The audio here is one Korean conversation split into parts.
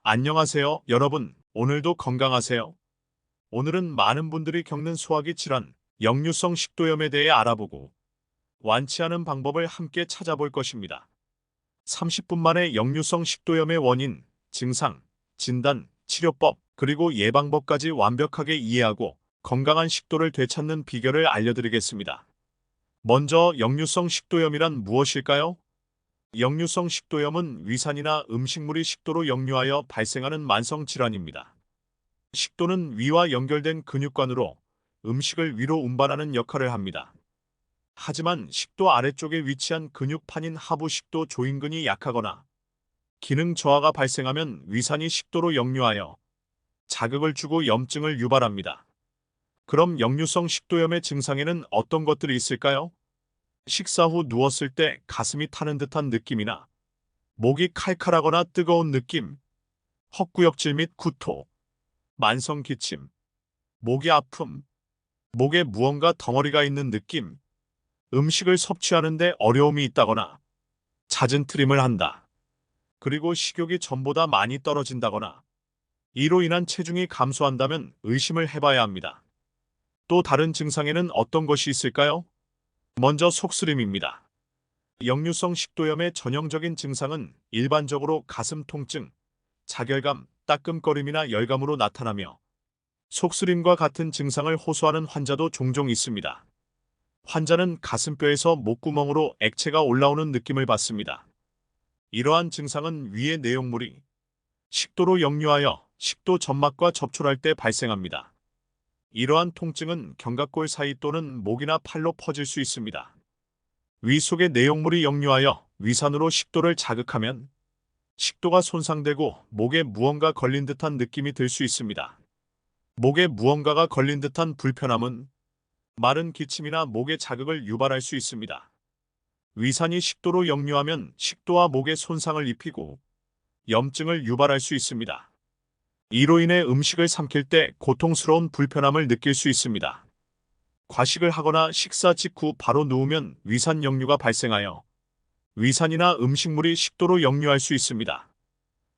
안녕하세요, 여러분. 오늘도 건강하세요. 오늘은 많은 분들이 겪는 소화기 질환, 역류성 식도염에 대해 알아보고 완치하는 방법을 함께 찾아볼 것입니다. 30분 만에 역류성 식도염의 원인, 증상, 진단, 치료법, 그리고 예방법까지 완벽하게 이해하고 건강한 식도를 되찾는 비결을 알려드리겠습니다. 먼저 역류성 식도염이란 무엇일까요? 역류성 식도염은 위산이나 음식물이 식도로 역류하여 발생하는 만성 질환입니다. 식도는 위와 연결된 근육관으로 음식을 위로 운반하는 역할을 합니다. 하지만 식도 아래쪽에 위치한 근육판인 하부식도 조인근이 약하거나 기능 저하가 발생하면 위산이 식도로 역류하여 자극을 주고 염증을 유발합니다. 그럼 역류성 식도염의 증상에는 어떤 것들이 있을까요? 식사 후 누웠을 때 가슴이 타는 듯한 느낌이나 목이 칼칼하거나 뜨거운 느낌, 헛구역질 및 구토, 만성 기침, 목이 아픔, 목에 무언가 덩어리가 있는 느낌, 음식을 섭취하는데 어려움이 있다거나 잦은 트림을 한다. 그리고 식욕이 전보다 많이 떨어진다거나 이로 인한 체중이 감소한다면 의심을 해봐야 합니다. 또 다른 증상에는 어떤 것이 있을까요? 먼저 속쓰림입니다. 역류성 식도염의 전형적인 증상은 일반적으로 가슴 통증, 자결감, 따끔거림이나 열감으로 나타나며 속쓰림과 같은 증상을 호소하는 환자도 종종 있습니다. 환자는 가슴뼈에서 목구멍으로 액체가 올라오는 느낌을 받습니다. 이러한 증상은 위의 내용물이 식도로 역류하여 식도 점막과 접촉할 때 발생합니다. 이러한 통증은 견갑골 사이 또는 목이나 팔로 퍼질 수 있습니다. 위 속의 내용물이 역류하여 위산으로 식도를 자극하면 식도가 손상되고 목에 무언가 걸린 듯한 느낌이 들 수 있습니다. 목에 무언가가 걸린 듯한 불편함은 마른 기침이나 목에 자극을 유발할 수 있습니다. 위산이 식도로 역류하면 식도와 목에 손상을 입히고 염증을 유발할 수 있습니다. 이로 인해 음식을 삼킬 때 고통스러운 불편함을 느낄 수 있습니다. 과식을 하거나 식사 직후 바로 누우면 위산 역류가 발생하여 위산이나 음식물이 식도로 역류할 수 있습니다.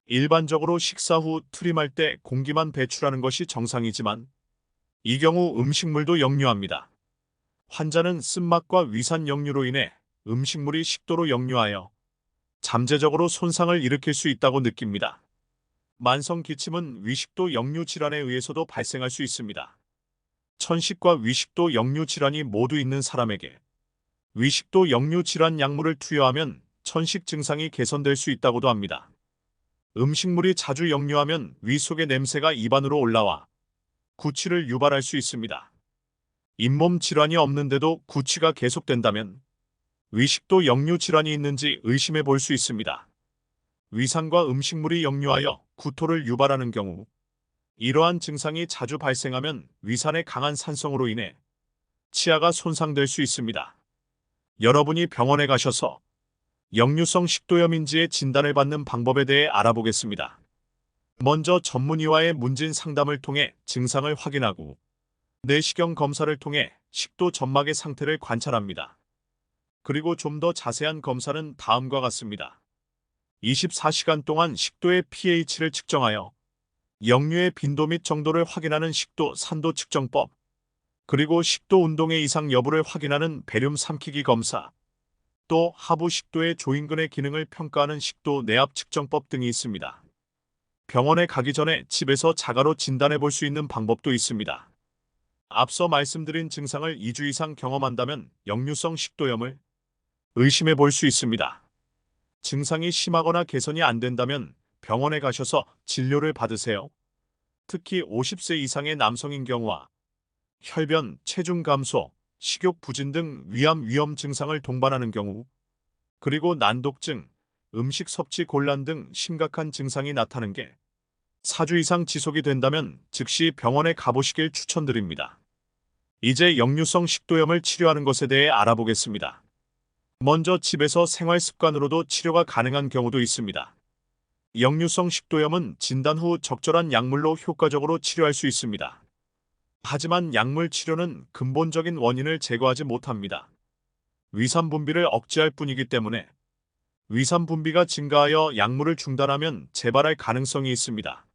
일반적으로 식사 후 트림할 때 공기만 배출하는 것이 정상이지만 이 경우 음식물도 역류합니다. 환자는 쓴맛과 위산 역류로 인해 음식물이 식도로 역류하여 잠재적으로 손상을 일으킬 수 있다고 느낍니다. 만성 기침은 위식도 역류 질환에 의해서도 발생할 수 있습니다. 천식과 위식도 역류 질환이 모두 있는 사람에게 위식도 역류 질환 약물을 투여하면 천식 증상이 개선될 수 있다고도 합니다. 음식물이 자주 역류하면 위 속의 냄새가 입안으로 올라와 구취를 유발할 수 있습니다. 잇몸 질환이 없는데도 구취가 계속된다면 위식도 역류 질환이 있는지 의심해 볼 수 있습니다. 위산과 음식물이 역류하여 구토를 유발하는 경우 이러한 증상이 자주 발생하면 위산의 강한 산성으로 인해 치아가 손상될 수 있습니다. 여러분이 병원에 가셔서 역류성 식도염인지의 진단을 받는 방법에 대해 알아보겠습니다. 먼저 전문의와의 문진 상담을 통해 증상을 확인하고 내시경 검사를 통해 식도 점막의 상태를 관찰합니다. 그리고 좀 더 자세한 검사는 다음과 같습니다. 24시간 동안 식도의 pH를 측정하여 역류의 빈도 및 정도를 확인하는 식도 산도 측정법, 그리고 식도 운동의 이상 여부를 확인하는 배륨 삼키기 검사, 또 하부 식도의 조인근의 기능을 평가하는 식도 내압 측정법 등이 있습니다. 병원에 가기 전에 집에서 자가로 진단해 볼 수 있는 방법도 있습니다. 앞서 말씀드린 증상을 2주 이상 경험한다면 역류성 식도염을 의심해 볼 수 있습니다. 증상이 심하거나 개선이 안 된다면 병원에 가셔서 진료를 받으세요. 특히 50세 이상의 남성인 경우와 혈변, 체중 감소, 식욕 부진 등 위암 위험 증상을 동반하는 경우, 그리고 난독증, 음식 섭취 곤란 등 심각한 증상이 나타나는 게 4주 이상 지속이 된다면 즉시 병원에 가보시길 추천드립니다. 이제 역류성 식도염을 치료하는 것에 대해 알아보겠습니다. 먼저 집에서 생활 습관으로도 치료가 가능한 경우도 있습니다. 역류성 식도염은 진단 후 적절한 약물로 효과적으로 치료할 수 있습니다. 하지만 약물 치료는 근본적인 원인을 제거하지 못합니다. 위산 분비를 억제할 뿐이기 때문에 위산 분비가 증가하여 약물을 중단하면 재발할 가능성이 있습니다.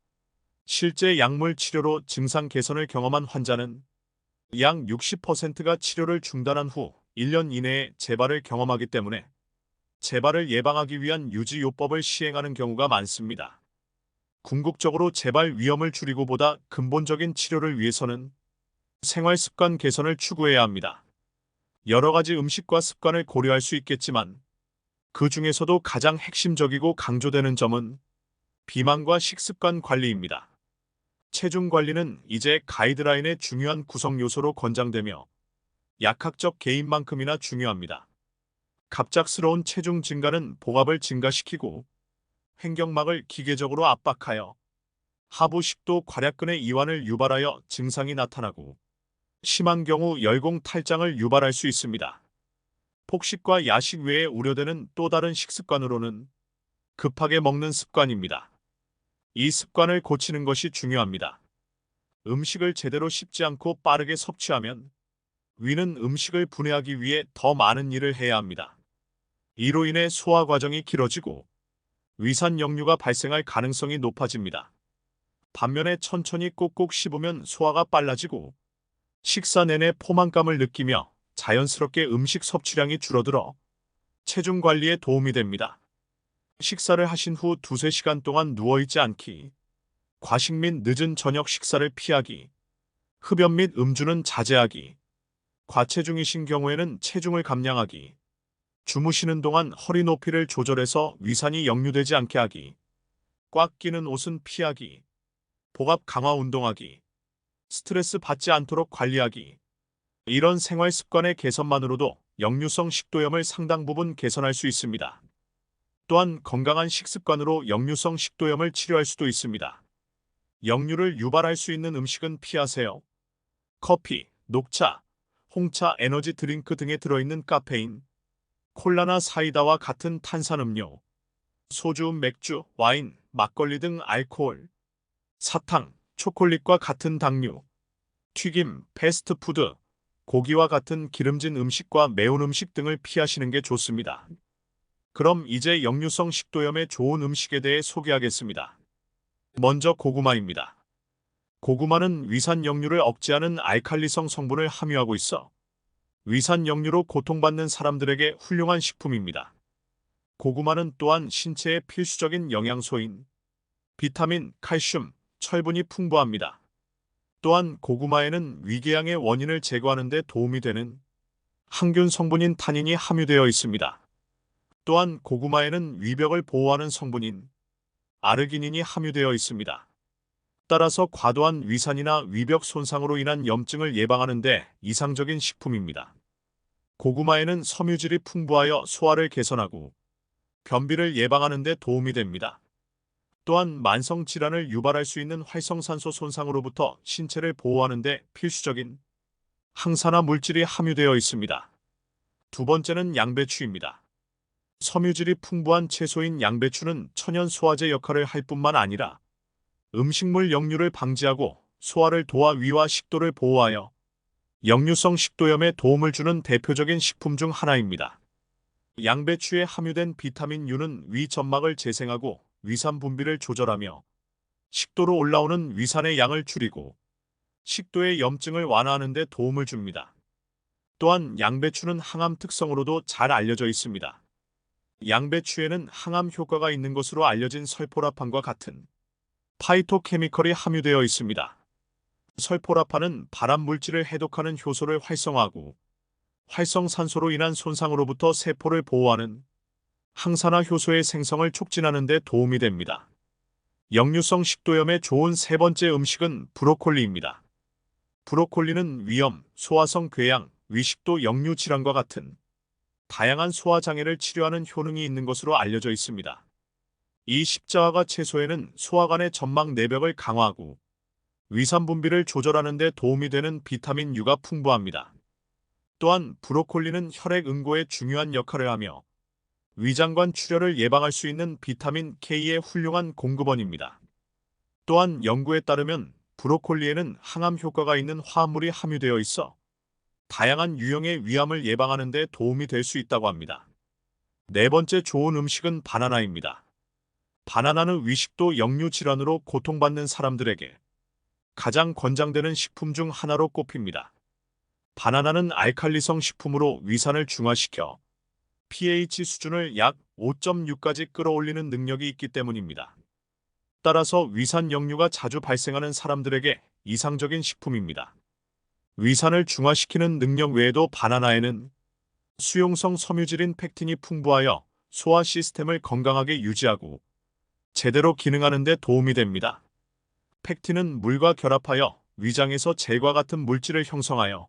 실제 약물 치료로 증상 개선을 경험한 환자는 약 60%가 치료를 중단한 후 1년 이내에 재발을 경험하기 때문에 재발을 예방하기 위한 유지요법을 시행하는 경우가 많습니다. 궁극적으로 재발 위험을 줄이고보다 근본적인 치료를 위해서는 생활 습관 개선을 추구해야 합니다. 여러 가지 음식과 습관을 고려할 수 있겠지만 그 중에서도 가장 핵심적이고 강조되는 점은 비만과 식습관 관리입니다. 체중 관리는 이제 가이드라인의 중요한 구성 요소로 권장되며 약학적 개인만큼이나 중요합니다. 갑작스러운 체중 증가는 복압을 증가시키고 횡격막을 기계적으로 압박하여 하부 식도 괄약근의 이완을 유발하여 증상이 나타나고 심한 경우 열공 탈장을 유발할 수 있습니다. 폭식과 야식 외에 우려되는 또 다른 식습관으로는 급하게 먹는 습관입니다. 이 습관을 고치는 것이 중요합니다. 음식을 제대로 씹지 않고 빠르게 섭취하면 위는 음식을 분해하기 위해 더 많은 일을 해야 합니다. 이로 인해 소화 과정이 길어지고 위산 역류가 발생할 가능성이 높아집니다. 반면에 천천히 꼭꼭 씹으면 소화가 빨라지고 식사 내내 포만감을 느끼며 자연스럽게 음식 섭취량이 줄어들어 체중 관리에 도움이 됩니다. 식사를 하신 후 2~3시간 동안 누워있지 않기, 과식 및 늦은 저녁 식사를 피하기, 흡연 및 음주는 자제하기, 과체중이신 경우에는 체중을 감량하기, 주무시는 동안 허리 높이를 조절해서 위산이 역류되지 않게 하기, 꽉 끼는 옷은 피하기, 복압 강화 운동하기, 스트레스 받지 않도록 관리하기. 이런 생활 습관의 개선만으로도 역류성 식도염을 상당 부분 개선할 수 있습니다. 또한 건강한 식습관으로 역류성 식도염을 치료할 수도 있습니다. 역류를 유발할 수 있는 음식은 피하세요. 커피, 녹차, 홍차, 에너지 드링크 등에 들어있는 카페인, 콜라나 사이다와 같은 탄산음료, 소주, 맥주, 와인, 막걸리 등 알코올, 사탕, 초콜릿과 같은 당류, 튀김, 패스트푸드, 고기와 같은 기름진 음식과 매운 음식 등을 피하시는 게 좋습니다. 그럼 이제 역류성 식도염에 좋은 음식에 대해 소개하겠습니다. 먼저 고구마입니다. 고구마는 위산 역류를 억제하는 알칼리성 성분을 함유하고 있어 위산 역류로 고통받는 사람들에게 훌륭한 식품입니다. 고구마는 또한 신체의 필수적인 영양소인 비타민, 칼슘, 철분이 풍부합니다. 또한 고구마에는 위궤양의 원인을 제거하는 데 도움이 되는 항균 성분인 타닌이 함유되어 있습니다. 또한 고구마에는 위벽을 보호하는 성분인 아르기닌이 함유되어 있습니다. 따라서 과도한 위산이나 위벽 손상으로 인한 염증을 예방하는 데 이상적인 식품입니다. 고구마에는 섬유질이 풍부하여 소화를 개선하고 변비를 예방하는 데 도움이 됩니다. 또한 만성 질환을 유발할 수 있는 활성산소 손상으로부터 신체를 보호하는 데 필수적인 항산화 물질이 함유되어 있습니다. 두 번째는 양배추입니다. 섬유질이 풍부한 채소인 양배추는 천연 소화제 역할을 할 뿐만 아니라 음식물 역류를 방지하고 소화를 도와 위와 식도를 보호하여 역류성 식도염에 도움을 주는 대표적인 식품 중 하나입니다. 양배추에 함유된 비타민 U는 위 점막을 재생하고 위산 분비를 조절하며 식도로 올라오는 위산의 양을 줄이고 식도의 염증을 완화하는 데 도움을 줍니다. 또한 양배추는 항암 특성으로도 잘 알려져 있습니다. 양배추에는 항암 효과가 있는 것으로 알려진 설포라판과 같은 파이토케미컬이 함유되어 있습니다. 설포라판은 발암 물질을 해독하는 효소를 활성화하고 활성산소로 인한 손상으로부터 세포를 보호하는 항산화 효소의 생성을 촉진하는 데 도움이 됩니다. 역류성 식도염에 좋은 세 번째 음식은 브로콜리입니다. 브로콜리는 위염, 소화성 궤양, 위식도 역류 질환과 같은 다양한 소화 장애를 치료하는 효능이 있는 것으로 알려져 있습니다. 이 십자화가 채소에는 소화관의 점막 내벽을 강화하고 위산 분비를 조절하는 데 도움이 되는 비타민 U가 풍부합니다. 또한 브로콜리는 혈액 응고에 중요한 역할을 하며 위장관 출혈을 예방할 수 있는 비타민 K의 훌륭한 공급원입니다. 또한 연구에 따르면 브로콜리에는 항암 효과가 있는 화합물이 함유되어 있어 다양한 유형의 위암을 예방하는 데 도움이 될 수 있다고 합니다. 네 번째 좋은 음식은 바나나입니다. 바나나는 위식도 역류 질환으로 고통받는 사람들에게 가장 권장되는 식품 중 하나로 꼽힙니다. 바나나는 알칼리성 식품으로 위산을 중화시켜 pH 수준을 약 5.6까지 끌어올리는 능력이 있기 때문입니다. 따라서 위산 역류가 자주 발생하는 사람들에게 이상적인 식품입니다. 위산을 중화시키는 능력 외에도 바나나에는 수용성 섬유질인 팩틴이 풍부하여 소화 시스템을 건강하게 유지하고 제대로 기능하는 데 도움이 됩니다. 팩틴은 물과 결합하여 위장에서 젤과 같은 물질을 형성하여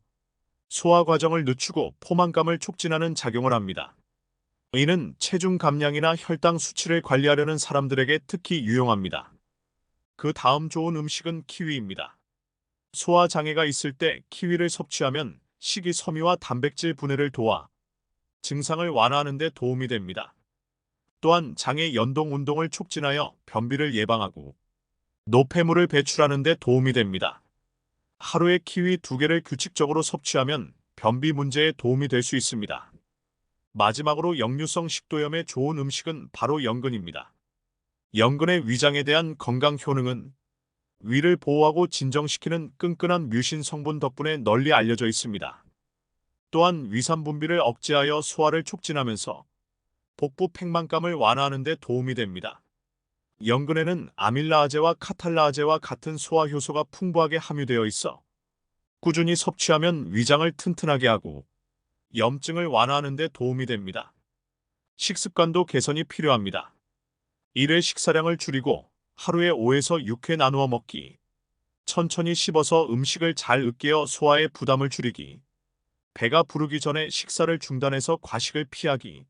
소화 과정을 늦추고 포만감을 촉진하는 작용을 합니다. 이는 체중 감량이나 혈당 수치를 관리하려는 사람들에게 특히 유용합니다. 그 다음 좋은 음식은 키위입니다. 소화 장애가 있을 때 키위를 섭취하면 식이섬유와 단백질 분해를 도와 증상을 완화하는 데 도움이 됩니다. 또한 장의 연동 운동을 촉진하여 변비를 예방하고 노폐물을 배출하는 데 도움이 됩니다. 하루에 키위 2개를 규칙적으로 섭취하면 변비 문제에 도움이 될 수 있습니다. 마지막으로 역류성 식도염에 좋은 음식은 바로 연근입니다. 연근의 위장에 대한 건강 효능은 위를 보호하고 진정시키는 끈끈한 뮤신 성분 덕분에 널리 알려져 있습니다. 또한 위산 분비를 억제하여 소화를 촉진하면서 복부 팽만감을 완화하는 데 도움이 됩니다. 연근에는 아밀라아제와 카탈라아제와 같은 소화 효소가 풍부하게 함유되어 있어 꾸준히 섭취하면 위장을 튼튼하게 하고 염증을 완화하는 데 도움이 됩니다. 식습관도 개선이 필요합니다. 일회 식사량을 줄이고 하루에 5에서 6회 나누어 먹기, 천천히 씹어서 음식을 잘 으깨어 소화의 부담을 줄이기, 배가 부르기 전에 식사를 중단해서 과식을 피하기,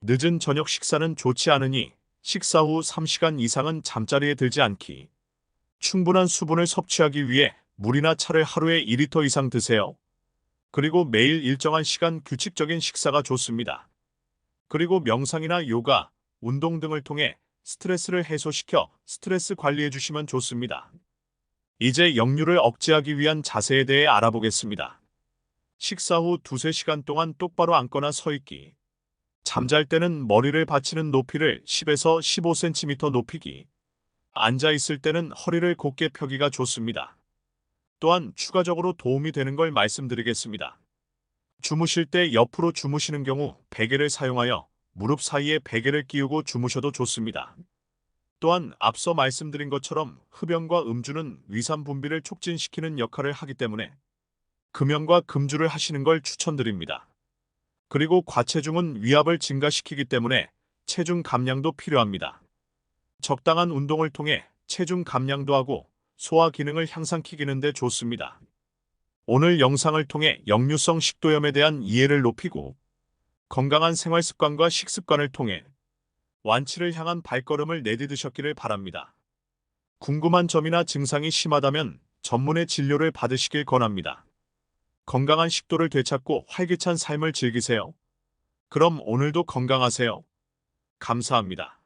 늦은 저녁 식사는 좋지 않으니 식사 후 3시간 이상은 잠자리에 들지 않기, 충분한 수분을 섭취하기 위해 물이나 차를 하루에 2리터 이상 드세요. 그리고 매일 일정한 시간 규칙적인 식사가 좋습니다. 그리고 명상이나 요가, 운동 등을 통해 스트레스를 해소시켜 스트레스 관리해 주시면 좋습니다. 이제 역류를 억제하기 위한 자세에 대해 알아보겠습니다. 식사 후 2~3시간 동안 똑바로 앉거나 서 있기. 잠잘 때는 머리를 받치는 높이를 10에서 15cm 높이기. 앉아 있을 때는 허리를 곧게 펴기가 좋습니다. 또한 추가적으로 도움이 되는 걸 말씀드리겠습니다. 주무실 때 옆으로 주무시는 경우 베개를 사용하여 무릎 사이에 베개를 끼우고 주무셔도 좋습니다. 또한 앞서 말씀드린 것처럼 흡연과 음주는 위산 분비를 촉진시키는 역할을 하기 때문에 금연과 금주를 하시는 걸 추천드립니다. 그리고 과체중은 위압을 증가시키기 때문에 체중 감량도 필요합니다. 적당한 운동을 통해 체중 감량도 하고 소화 기능을 향상시키는 데 좋습니다. 오늘 영상을 통해 역류성 식도염에 대한 이해를 높이고 건강한 생활 습관과 식습관을 통해 완치를 향한 발걸음을 내디디셨기를 바랍니다. 궁금한 점이나 증상이 심하다면 전문의 진료를 받으시길 권합니다. 건강한 식도를 되찾고 활기찬 삶을 즐기세요. 그럼 오늘도 건강하세요. 감사합니다.